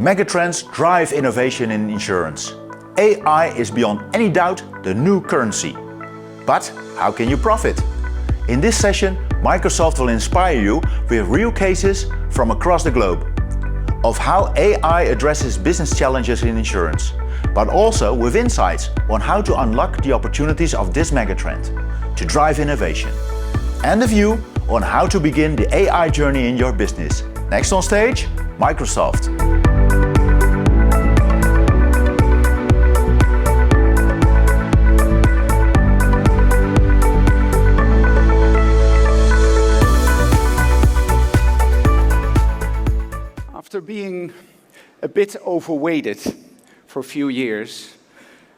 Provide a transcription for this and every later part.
Megatrends drive innovation in insurance. AI is beyond any doubt the new currency. But how can you profit? In this session, Microsoft will inspire you with real cases from across the globe of how AI addresses business challenges in insurance, but also with insights on how to unlock the opportunities of this megatrend to drive innovation, and a view on how to begin the AI journey in your business. Next on stage, Microsoft. After being a bit overweighted for a few years,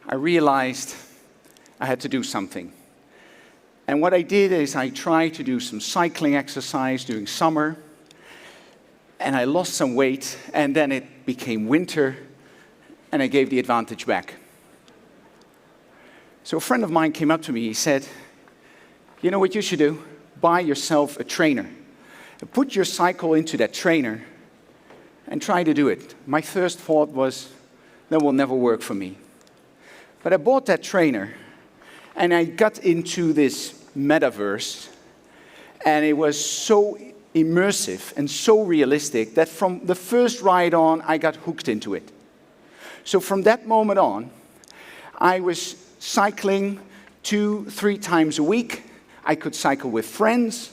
I realized I had to do something. And what I did is I tried to do some cycling exercise during summer, and I lost some weight, and then it became winter, and I gave the advantage back. So a friend of mine came up to me, he said, "You know what you should do? Buy yourself a trainer. Put your cycle into that trainer and try to do it." My first thought was, that will never work for me. But I bought that trainer, and I got into this metaverse, and it was so immersive and so realistic that from the first ride on, I got hooked into it. So from that moment on, I was cycling 2-3 times a week. I could cycle with friends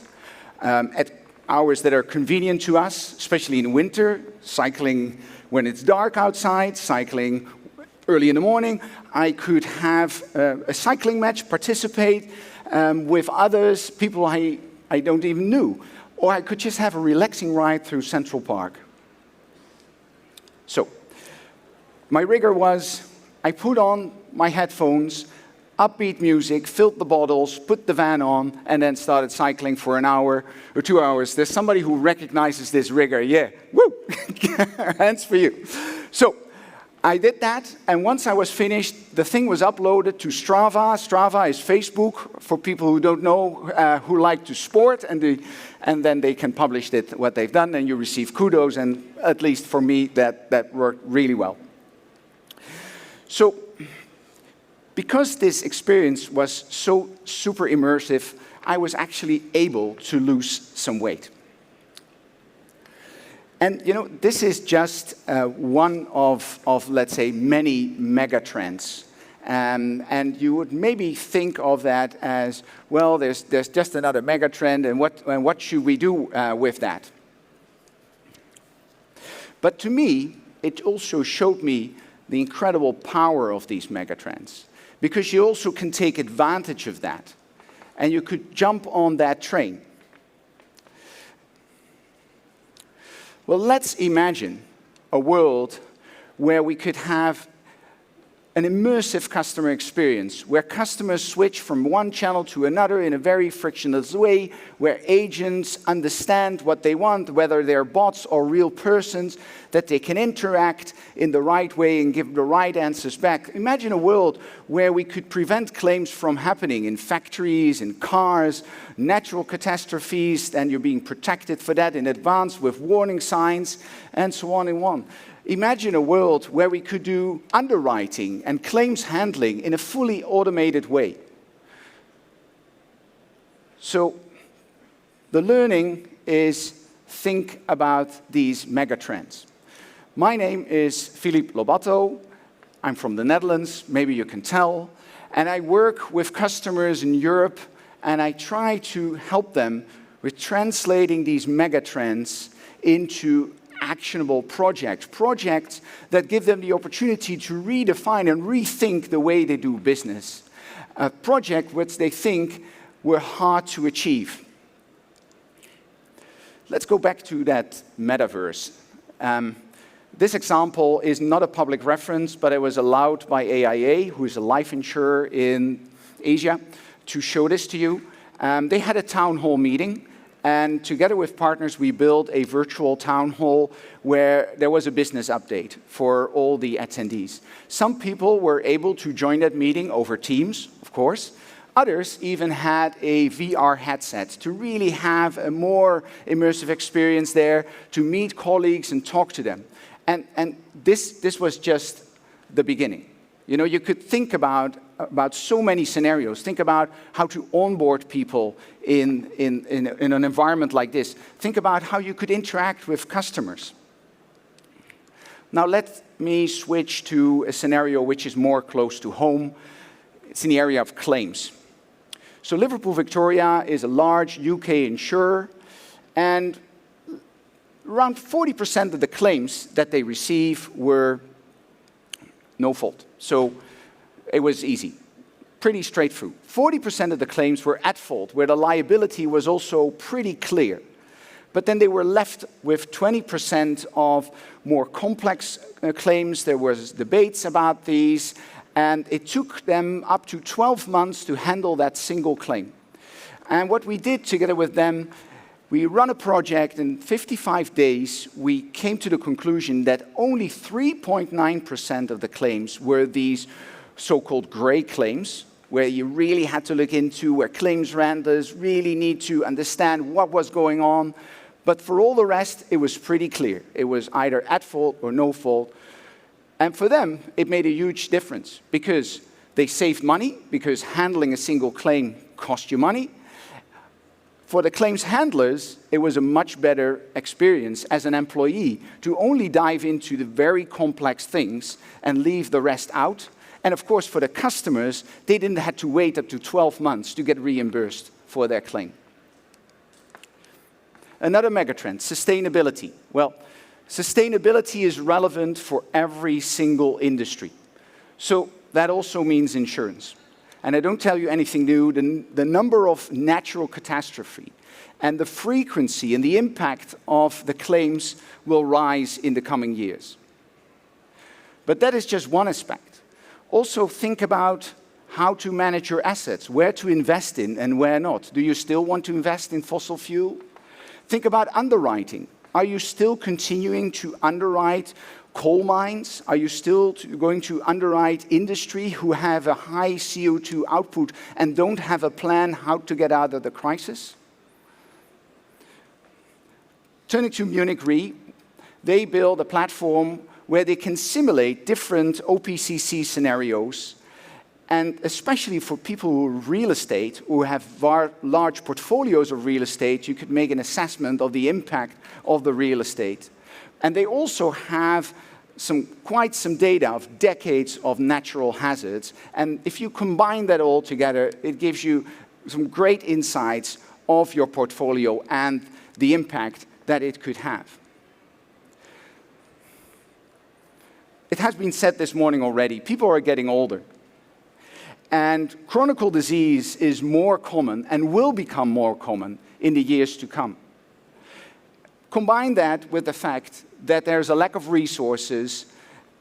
at hours that are convenient to us, especially in winter, cycling when it's dark outside, cycling early in the morning. I could have a cycling match, participate with others, people I don't even knew. Or I could just have a relaxing ride through Central Park. So, my rigor was, I put on my headphones, upbeat music, filled the bottles, put the van on, and then started cycling for an hour or 2 hours. There's somebody who recognizes this rigor. Yeah, woo! Hands for you. So I did that, and once I was finished, the thing was uploaded to Strava. Strava is Facebook for people who don't know, who like to sport, and then they can publish what they've done, and you receive kudos, and at least for me, that worked really well. So, because this experience was so super immersive, I was actually able to lose some weight. And you know, this is just one of, let's say, many megatrends. And you would maybe think of that as, well, there's just another megatrend, and what should we do with that? But to me, it also showed me the incredible power of these megatrends, because you also can take advantage of that, and you could jump on that train. Well, let's imagine a world where we could have an immersive customer experience, where customers switch from one channel to another in a very frictionless way, where agents understand what they want, whether they're bots or real persons, that they can interact in the right way and give the right answers back. Imagine a world where we could prevent claims from happening in factories, in cars, natural catastrophes, and you're being protected for that in advance with warning signs, and so on and on. Imagine a world where we could do underwriting and claims handling in a fully automated way. So the learning is think about these megatrends. My name is Lobatto. I'm from the Netherlands, maybe you can tell. And I work with customers in Europe, and I try to help them with translating these megatrends into actionable projects that give them the opportunity to redefine and rethink the way they do business. A project which they think were hard to achieve. Let's go back to that metaverse. This example is not a public reference, but it was allowed by AIA, who is a life insurer in Asia, to show this to you. They had a town hall meeting, and together with partners, we built a virtual town hall where there was a business update for all the attendees. Some people were able to join that meeting over Teams, of course. Others even had a VR headset to really have a more immersive experience there, to meet colleagues and talk to them. And this was just the beginning. You know, you could think about so many scenarios. Think about how to onboard people in an environment like this. Think about how you could interact with customers. Now let me switch to a scenario which is more close to home. It's in the area of claims. So Liverpool Victoria is a large UK insurer, and around 40% of the claims that they receive were no fault. So it was easy, pretty straightforward. 40% of the claims were at fault, where the liability was also pretty clear. But then they were left with 20% of more complex claims. There was debates about these, and it took them up to 12 months to handle that single claim. And what we did together with them, we run a project. In 55 days, we came to the conclusion that only 3.9% of the claims were these so-called gray claims, where you really had to look into, where claims handlers really need to understand what was going on. But for all the rest, it was pretty clear. It was either at fault or no fault. And for them, it made a huge difference because they saved money, because handling a single claim cost you money. For the claims handlers, it was a much better experience as an employee to only dive into the very complex things and leave the rest out. And of course, for the customers, they didn't have to wait up to 12 months to get reimbursed for their claim. Another megatrend, sustainability. Well, sustainability is relevant for every single industry. So that also means insurance. And I don't tell you anything new, the number of natural catastrophe and the frequency and the impact of the claims will rise in the coming years. But that is just one aspect. Also think about how to manage your assets, where to invest in and where not. Do you still want to invest in fossil fuel? Think about underwriting. Are you still continuing to underwrite coal mines? Are you still going to underwrite industry who have a high CO2 output and don't have a plan how to get out of the crisis? Turning to Munich Re, they build a platform where they can simulate different OPCC scenarios, and especially for people who are real estate, who have large portfolios of real estate, you could make an assessment of the impact of the real estate. And they also have quite some data of decades of natural hazards. And if you combine that all together, it gives you some great insights of your portfolio and the impact that it could have. It has been said this morning already, people are getting older. And chronic disease is more common and will become more common in the years to come. Combine that with the fact that there's a lack of resources,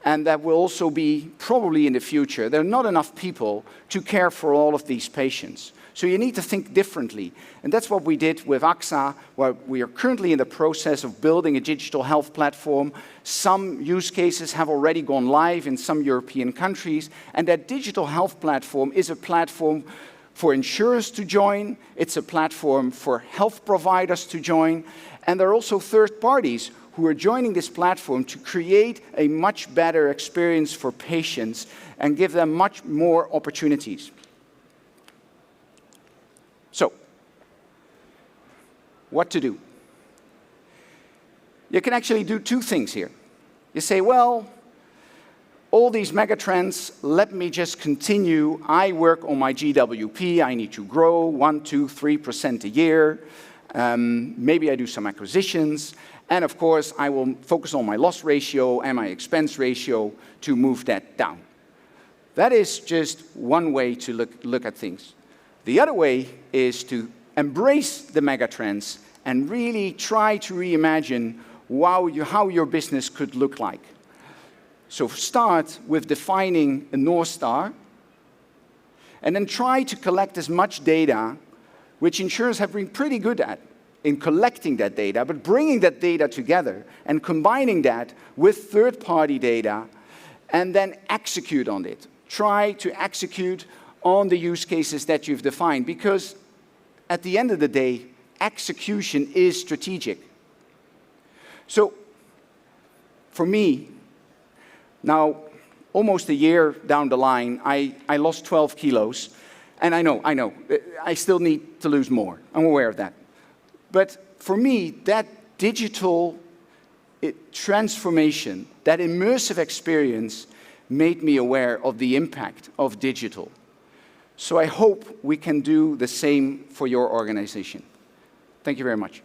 and that will also be probably in the future. There are not enough people to care for all of these patients. So you need to think differently. And that's what we did with AXA, where we are currently in the process of building a digital health platform. Some use cases have already gone live in some European countries. And that digital health platform is a platform for insurers to join. It's a platform for health providers to join. And there are also third parties who are joining this platform to create a much better experience for patients and give them much more opportunities. So, what to do? You can actually do two things here. You say, well, all these megatrends, let me just continue. I work on my GWP. I need to grow 1%, 2%, 3% a year. Maybe I do some acquisitions. And of course, I will focus on my loss ratio and my expense ratio to move that down. That is just one way to look at things. The other way is to embrace the megatrends and really try to reimagine how your business could look like. So start with defining a North Star, and then try to collect as much data, which insurers have been pretty good at in collecting that data, but bringing that data together and combining that with third-party data, and then execute on it. Try to execute on the use cases that you've defined, because at the end of the day, execution is strategic. So For me, now, almost a year down the line, I lost 12 kilos. And I know, I still need to lose more. I'm aware of that. But for me, that digital transformation, that immersive experience made me aware of the impact of digital. So I hope we can do the same for your organization. Thank you very much.